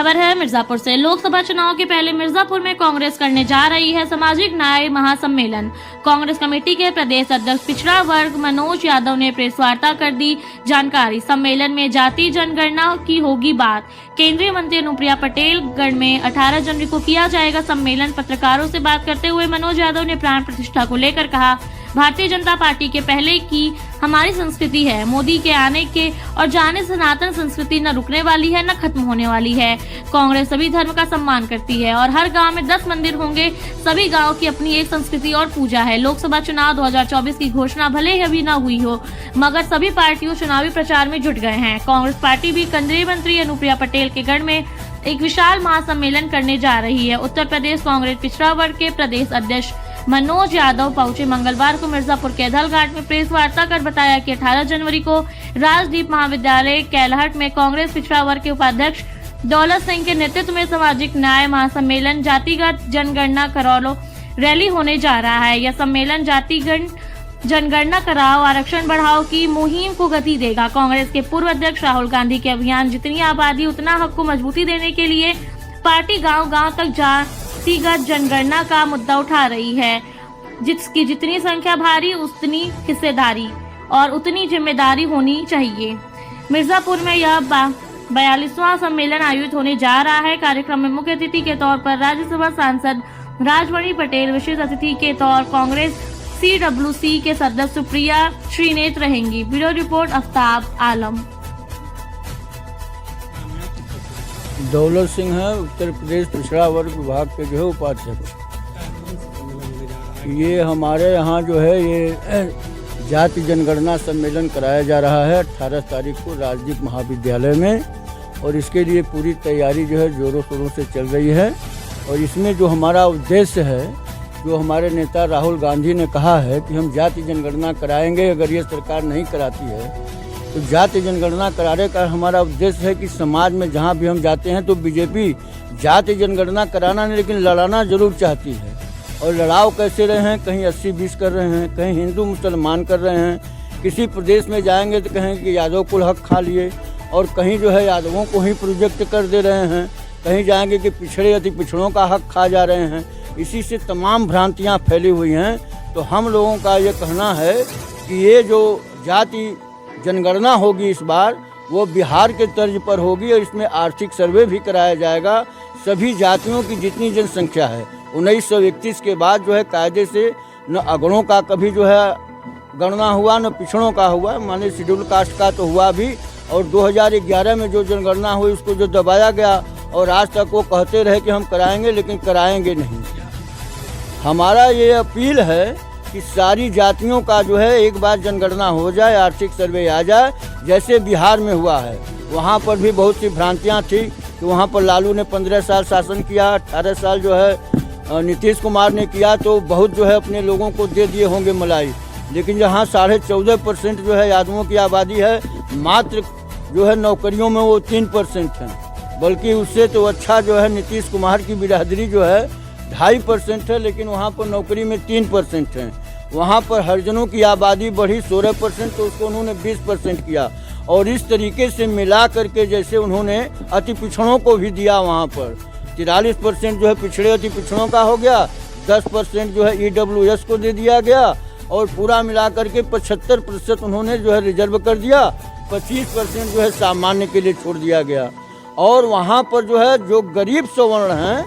खबर है मिर्जापुर से। लोकसभा चुनाव के पहले मिर्जापुर में कांग्रेस करने जा रही है सामाजिक न्याय महासम्मेलन। कांग्रेस कमेटी के प्रदेश अध्यक्ष पिछड़ा वर्ग मनोज यादव ने प्रेस वार्ता कर दी जानकारी। सम्मेलन में जाति जनगणना की होगी बात। केंद्रीय मंत्री अनुप्रिया पटेल गढ़ में 18 जनवरी को किया जाएगा सम्मेलन। पत्रकारों से बात करते हुए मनोज यादव ने प्राण प्रतिष्ठा को लेकर कहा, भारतीय जनता पार्टी के पहले की हमारी संस्कृति है। मोदी के आने के और जाने सनातन संस्कृति न रुकने वाली है न खत्म होने वाली है। कांग्रेस सभी धर्म का सम्मान करती है और हर गांव में 10 मंदिर होंगे। सभी गांव की अपनी एक संस्कृति और पूजा है। लोकसभा चुनाव 2024 की घोषणा भले ही अभी न हुई हो, मगर सभी पार्टियों चुनावी प्रचार में जुट गए हैं। कांग्रेस पार्टी भी केंद्रीय मंत्री अनुप्रिया पटेल के गढ़ में एक विशाल महासम्मेलन करने जा रही है। उत्तर प्रदेश कांग्रेस पिछड़ा वर्ग के प्रदेश अध्यक्ष मनोज यादव पहुंचे। मंगलवार को मिर्जापुर के दल घाट में प्रेस वार्ता कर बताया कि 18 जनवरी को राजदीप महाविद्यालय कैलहट में कांग्रेस पिछड़ा वर्ग के उपाध्यक्ष दौलत सिंह के नेतृत्व में सामाजिक न्याय महासम्मेलन जातिगत जनगणना कराओ रैली होने जा रहा है। यह सम्मेलन जातिगत जनगणना कराओ आरक्षण बढ़ाओ की मुहिम को गति देगा। कांग्रेस के पूर्व अध्यक्ष राहुल गांधी के अभियान जितनी आबादी उतना हक को मजबूती देने के लिए पार्टी गांव-गांव तक जातिगत जनगणना का मुद्दा उठा रही है। जिसकी जितनी संख्या भारी उतनी हिस्सेदारी और उतनी जिम्मेदारी होनी चाहिए। मिर्जापुर में यह 42वां सम्मेलन आयोजित होने जा रहा है। कार्यक्रम में मुख्य अतिथि के तौर पर राज्यसभा सांसद राजमणि पटेल, विशेष अतिथि के तौर कांग्रेस CWC के सदस्य सुप्रिया श्रीनेत रहेंगी। ब्यूरो रिपोर्ट आफ्ताब आलम। दौलत सिंह है, उत्तर प्रदेश पिछड़ा वर्ग विभाग के जो है उपाध्यक्ष। ये हमारे यहाँ जो है ये जाति जनगणना सम्मेलन कराया जा रहा है 18 तारीख को राजदीप महाविद्यालय में, और इसके लिए पूरी तैयारी जो है जोरों शोरों से चल रही है। और इसमें जो हमारा उद्देश्य है, जो हमारे नेता राहुल गांधी ने कहा है कि हम जाति जनगणना कराएंगे, अगर ये सरकार नहीं कराती है तो जाति जनगणना कराने का हमारा उद्देश्य है कि समाज में जहाँ भी हम जाते हैं तो बीजेपी जाति जनगणना कराना नहीं लेकिन लड़ाना जरूर चाहती है। और लड़ाव कैसे रहे हैं, कहीं 80-20 कर रहे हैं, कहीं हिंदू मुसलमान कर रहे हैं। किसी प्रदेश में जाएंगे तो कहें कि यादव कुल हक खा लिए, और कहीं जो है यादवों को ही प्रोजेक्ट कर दे रहे हैं। कहीं जाएंगे कि पिछड़े अति पिछड़ों का हक खा जा रहे हैं। इसी से तमाम भ्रांतियाँ फैली हुई हैं। तो हम लोगों का ये कहना है कि ये जो जाति जनगणना होगी इस बार, वो बिहार के तर्ज पर होगी और इसमें आर्थिक सर्वे भी कराया जाएगा। सभी जातियों की जितनी जनसंख्या है 1931 के बाद जो है कायदे से न अगड़ों का कभी जो है गणना हुआ, न पिछड़ों का हुआ, माने शेड्यूल कास्ट का तो हुआ भी। और 2011 में जो जनगणना हुई उसको जो दबाया गया, और आज तक वो कहते रहे कि हम कराएंगे लेकिन कराएंगे नहीं। हमारा ये अपील है कि सारी जातियों का जो है एक बार जनगणना हो जाए, आर्थिक सर्वे आ जाए, जैसे बिहार में हुआ है। वहाँ पर भी बहुत सी भ्रांतियाँ थी कि वहाँ पर लालू ने 15 साल शासन किया, 18 साल जो है नीतीश कुमार ने किया, तो बहुत जो है अपने लोगों को दे दिए होंगे मलाई। लेकिन जहाँ 14.5% जो है यादवों की आबादी है, मात्र जो है नौकरियों में वो 3% है। बल्कि उससे तो अच्छा जो है नीतीश कुमार की बिरादरी जो है 2.5% है, लेकिन वहाँ पर नौकरी में 3% है। वहाँ पर हरिजनों की आबादी बढ़ी 16%, तो उसको उन्होंने 20% किया। और इस तरीके से मिला करके जैसे उन्होंने अति पिछड़ों को भी दिया, वहाँ पर 43% जो है पिछड़े अति पिछड़ों का हो गया, 10% जो है EWS को दे दिया गया, और पूरा मिला करके 75% उन्होंने जो है रिजर्व कर दिया, 25% जो है सामान्य के लिए छोड़ दिया गया। और वहाँ पर जो है जो गरीब सवर्ण हैं,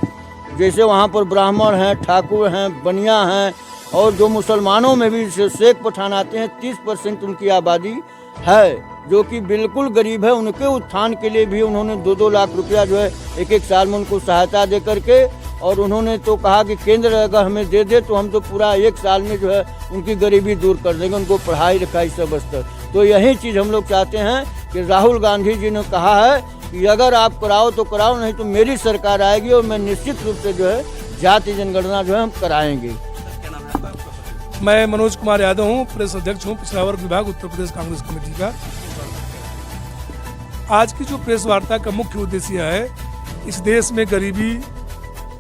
जैसे वहाँ पर ब्राह्मण हैं, ठाकुर हैं, बनिया हैं, और जो मुसलमानों में भी शेख पठान आते हैं, 30% उनकी आबादी है जो कि बिल्कुल गरीब है। उनके उत्थान के लिए भी उन्होंने 2-2 लाख रुपया जो है एक साल में उनको सहायता दे करके, और उन्होंने तो कहा कि केंद्र अगर हमें दे दे तो हम तो पूरा 1 साल में जो है उनकी गरीबी दूर कर देंगे, उनको पढ़ाई लिखाई सब स्तर। तो यही चीज़ हम लोग चाहते हैं कि राहुल गांधी जी ने कहा है कि अगर आप कराओ तो कराओ, नहीं तो मेरी सरकार आएगी और मैं निश्चित रूप से जो है जाति जनगणना जो है हम कराएंगे। मैं मनोज कुमार यादव हूँ, प्रेस अध्यक्ष हूँ पिछड़ा वर्ग विभाग उत्तर प्रदेश कांग्रेस कमेटी का। आज की जो प्रेस वार्ता का मुख्य उद्देश्य है, इस देश में गरीबी,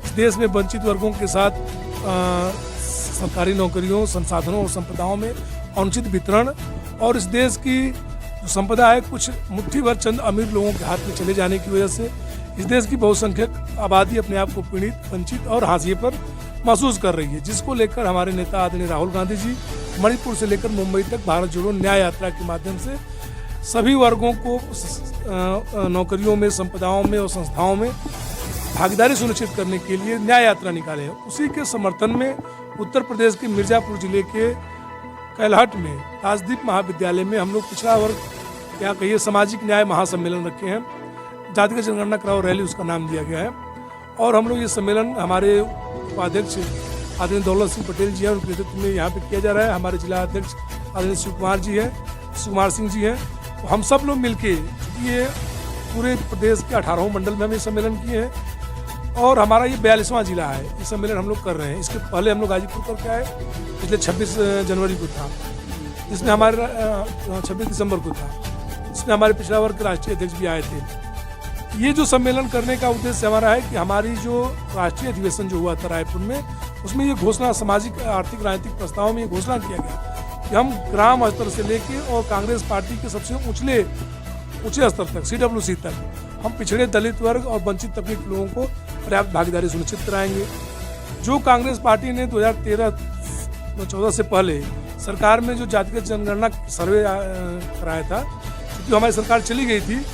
इस देश में वंचित वर्गों के साथ सरकारी नौकरियों, संसाधनों और संपदाओं में अनुचित वितरण, और इस देश की जो संपदा है कुछ मुट्ठी भर चंद अमीर लोगों के हाथ में चले जाने की वजह से इस देश की बहुसंख्यक आबादी अपने आप को पीड़ित, वंचित और हाशिए पर महसूस कर रही है, जिसको लेकर हमारे नेता आदरणीय राहुल गांधी जी मणिपुर से लेकर मुंबई तक भारत जोड़ो न्याय यात्रा के माध्यम से सभी वर्गों को नौकरियों में, संपदाओं में और संस्थाओं में भागीदारी सुनिश्चित करने के लिए न्याय यात्रा निकाले हैं। उसी के समर्थन में उत्तर प्रदेश के मिर्जापुर जिले के कैलहट में राजदीप महाविद्यालय में हम लोग पिछड़ा वर्ग, क्या कहिए, सामाजिक न्याय महासम्मेलन रखे हैं। जातिगत जनगणना कराओ रैली उसका नाम दिया गया है। और हम लोग ये सम्मेलन हमारे उपाध्यक्ष आदरणीय दौलत सिंह पटेल जी हैं, उनके नेतृत्व में यहाँ पे किया जा रहा है। हमारे जिला अध्यक्ष आदरणीय शिव कुमार सिंह जी हैं। तो हम सब लोग मिलके ये पूरे प्रदेश के 18 मंडल में हम ये सम्मेलन किए हैं और हमारा ये 42वां जिला है। ये सम्मेलन हम लोग कर रहे हैं। इसके पहले हम लोग गाजीपुर करके आए, पिछले 26 जनवरी को था, जिसमें हमारे 26 दिसंबर को था, इसमें हमारे पिछड़ा वर्ग के राष्ट्रीय अध्यक्ष भी आए थे। ये जो सम्मेलन करने का उद्देश्य हमारा है कि हमारी जो राष्ट्रीय अधिवेशन जो हुआ था रायपुर में, उसमें ये घोषणा, सामाजिक आर्थिक राजनीतिक प्रस्ताव में ये घोषणा किया गया कि हम ग्राम स्तर से लेके और कांग्रेस पार्टी के सबसे ऊंचे स्तर तक, CWC तक, हम पिछड़े दलित वर्ग और वंचित तबके के लोगों को पर्याप्त भागीदारी सुनिश्चित कराएंगे। जो कांग्रेस पार्टी ने 2013-14 से पहले सरकार में जो जातिगत जनगणना सर्वे कराया था, क्योंकि हमारी सरकार चली गई थी,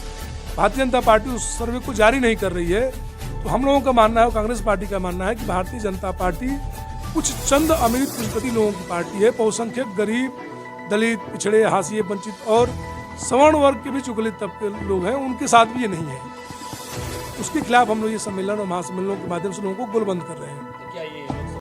भारतीय जनता पार्टी उस सर्वे को जारी नहीं कर रही है। तो हम लोगों का मानना है, कांग्रेस पार्टी का मानना है कि भारतीय जनता पार्टी कुछ चंद अमीर पूंजीपति लोगों की पार्टी है। बहुसंख्यक गरीब, दलित, पिछड़े, हाशिए, वंचित और सवर्ण वर्ग के भी चुगलित तबके लोग हैं, उनके साथ भी ये नहीं है। उसके खिलाफ हम लोग ये सम्मेलन और महासम्मेलनों के माध्यम से लोगों को गोलबंद कर रहे हैं।